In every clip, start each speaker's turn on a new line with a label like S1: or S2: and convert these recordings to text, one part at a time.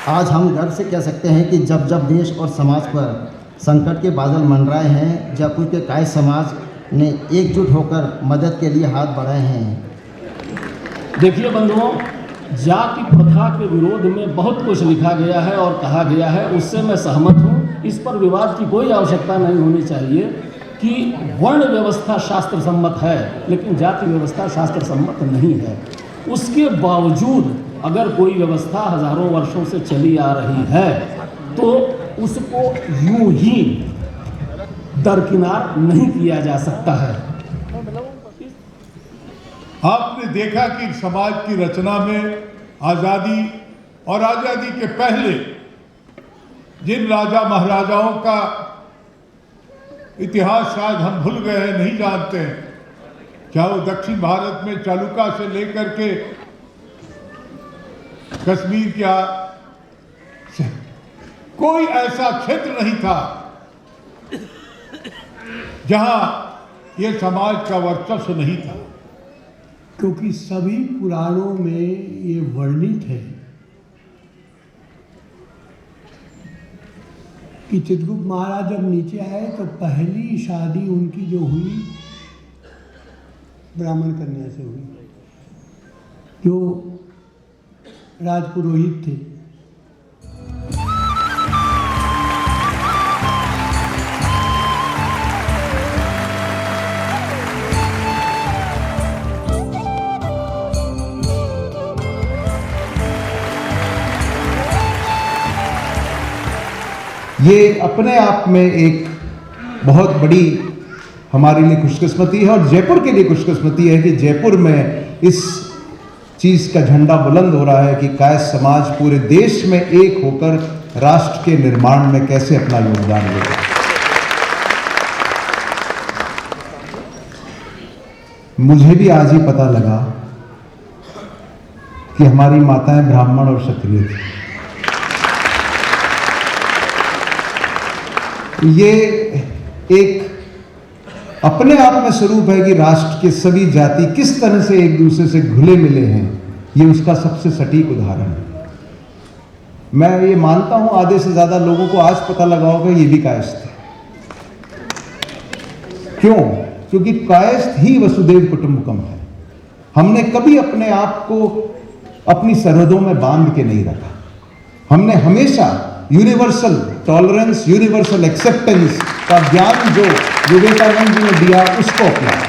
S1: आज हम गर्व से कह सकते हैं कि जब जब देश और समाज पर संकट के बादल मंडराए हैं, जयपुर के कायस्थ समाज ने एकजुट होकर मदद के लिए हाथ बढ़ाए हैं।
S2: देखिए बंधुओं, जाति प्रथा के विरोध में बहुत कुछ लिखा गया है और कहा गया है, उससे मैं सहमत हूँ। इस पर विवाद की कोई आवश्यकता नहीं होनी चाहिए कि वर्ण व्यवस्था शास्त्र सम्मत है, लेकिन जाति व्यवस्था शास्त्र सम्मत नहीं है। उसके बावजूद अगर कोई व्यवस्था हजारों वर्षों से चली आ रही है तो उसको यूं ही दरकिनार नहीं किया जा सकता है।
S3: आपने देखा कि समाज की रचना में आज़ादी और आज़ादी के पहले जिन राजा महाराजाओं का इतिहास शायद हम भूल गए हैं, नहीं जानते हैं, चाहे वो दक्षिण भारत में चालुका से लेकर के कश्मीर का कोई ऐसा क्षेत्र नहीं था जहां ये समाज का वर्चस्व नहीं था,
S4: क्योंकि सभी पुराणों में ये वर्णित है कि चित्रगुप्त महाराज जब नीचे आए तो पहली शादी उनकी जो हुई ब्राह्मण कन्या से हुई, जो राजपुरोहित थे।
S5: ये अपने आप में एक बहुत बड़ी हमारे लिए खुशकिस्मती है और जयपुर के लिए खुशकिस्मती है कि जयपुर में इस चीज़ का झंडा बुलंद हो रहा है कि कायस्थ समाज पूरे देश में एक होकर राष्ट्र के निर्माण में कैसे अपना योगदान देगा। मुझे भी आज ही पता लगा कि हमारी माताएं ब्राह्मण और क्षत्रिय थी। ये एक अपने आप में स्वरूप है कि राष्ट्र के सभी जाति किस तरह से एक दूसरे से घुले मिले हैं, ये उसका सबसे सटीक उदाहरण है। मैं ये मानता हूं आधे से ज्यादा लोगों को आज पता लगा होगा ये भी कायस्थ है। क्यों? क्योंकि कायस्थ ही वसुदेव कुटुंबकम है। हमने कभी अपने आप को अपनी सरहदों में बांध के नहीं रखा। हमने हमेशा यूनिवर्सल टॉलरेंस, यूनिवर्सल एक्सेप्टेंस का ज्ञान जो विवेकानंद जी ने दिया उसको अपनाया।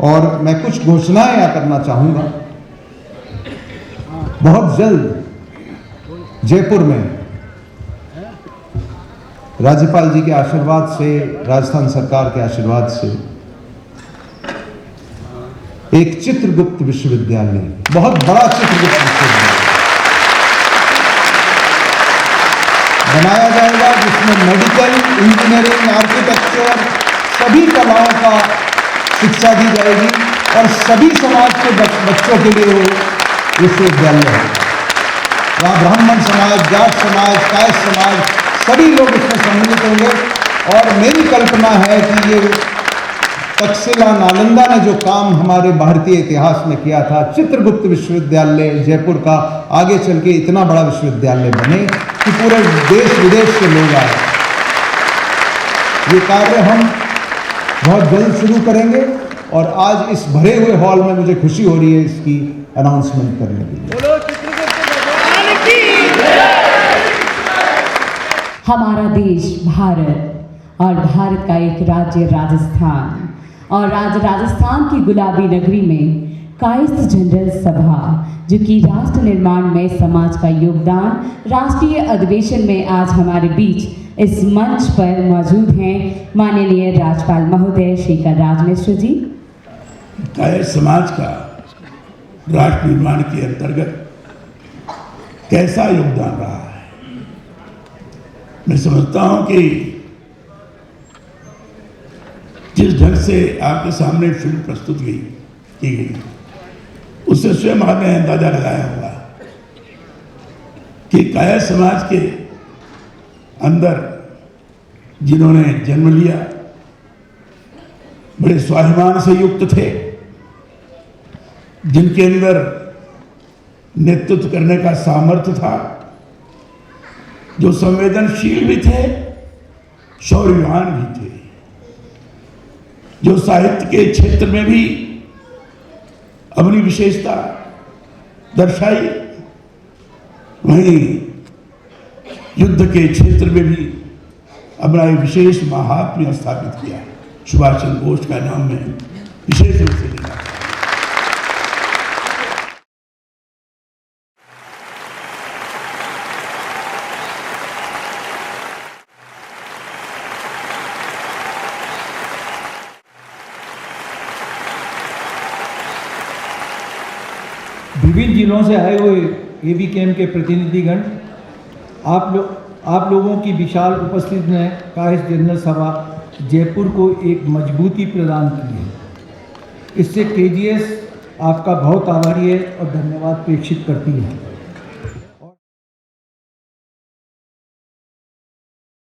S5: और मैं कुछ घोषणाएं यहां करना चाहूंगा। बहुत जल्द जयपुर में राज्यपाल जी के आशीर्वाद से, राजस्थान सरकार के आशीर्वाद से एक चित्रगुप्त विश्वविद्यालय, बहुत बड़ा चित्रगुप्त विश्वविद्यालय बनाया जाएगा, जिसमें मेडिकल, इंजीनियरिंग, आर्किटेक्चर, सभी कलाओं का शिक्षा दी जाएगी और सभी समाज के बच्चों के लिए वो विश्वविद्यालय है। वहाँ ब्राह्मण समाज, जाट समाज, कायस्थ समाज, सभी लोग इसमें सम्मिलित होंगे। और मेरी कल्पना है कि ये तक्षशिला नालंदा ने जो काम हमारे भारतीय इतिहास में किया था, चित्रगुप्त विश्वविद्यालय जयपुर का आगे चल के इतना बड़ा विश्वविद्यालय बने कि पूरे देश विदेश से लोग आए। ये कार्य हम बहुत जल्द शुरू करेंगे और आज इस भरे हुए हॉल में मुझे खुशी हो रही है इसकी अनाउंसमेंट करने के लिए।
S6: हमारा देश भारत और भारत का एक राज्य राजस्थान, और राजस्थान की गुलाबी नगरी में कायस्थ जनरल सभा, जो कि राष्ट्र निर्माण में समाज का योगदान, राष्ट्रीय अधिवेशन में आज हमारे बीच इस मंच पर मौजूद हैं माननीय राज्यपाल महोदय श्री कलराज मिश्र जी।
S7: कायस्थ समाज का राष्ट्र निर्माण के अंतर्गत कैसा योगदान रहा है, मैं समझता हूं कि जिस ढंग से आपके सामने फिल्म प्रस्तुत की गई, उससे स्वयं आपने अंदाजा लगाया होगा कि कायस्थ समाज के अंदर जिन्होंने जन्म लिया बड़े स्वाभिमान से युक्त थे, जिनके अंदर नेतृत्व करने का सामर्थ्य था, जो संवेदनशील भी थे, शौर्यवान भी थे, जो साहित्य के क्षेत्र में भी अपनी विशेषता दर्शाई, वहीं युद्ध के क्षेत्र में भी अपना एक विशेष महात्म्य स्थापित किया। सुभाष चंद्र बोस का नाम मैं विशेष रूप से लिखा।
S8: विभिन्न जिलों से आए हुए एबी कैंप के प्रतिनिधिगण, आप लोगों की विशाल उपस्थिति ने कायस्थ जनरल सभा जयपुर को एक मजबूती प्रदान की है। इससे केजीएस आपका बहुत आभारी है और धन्यवाद प्रेषित करती है।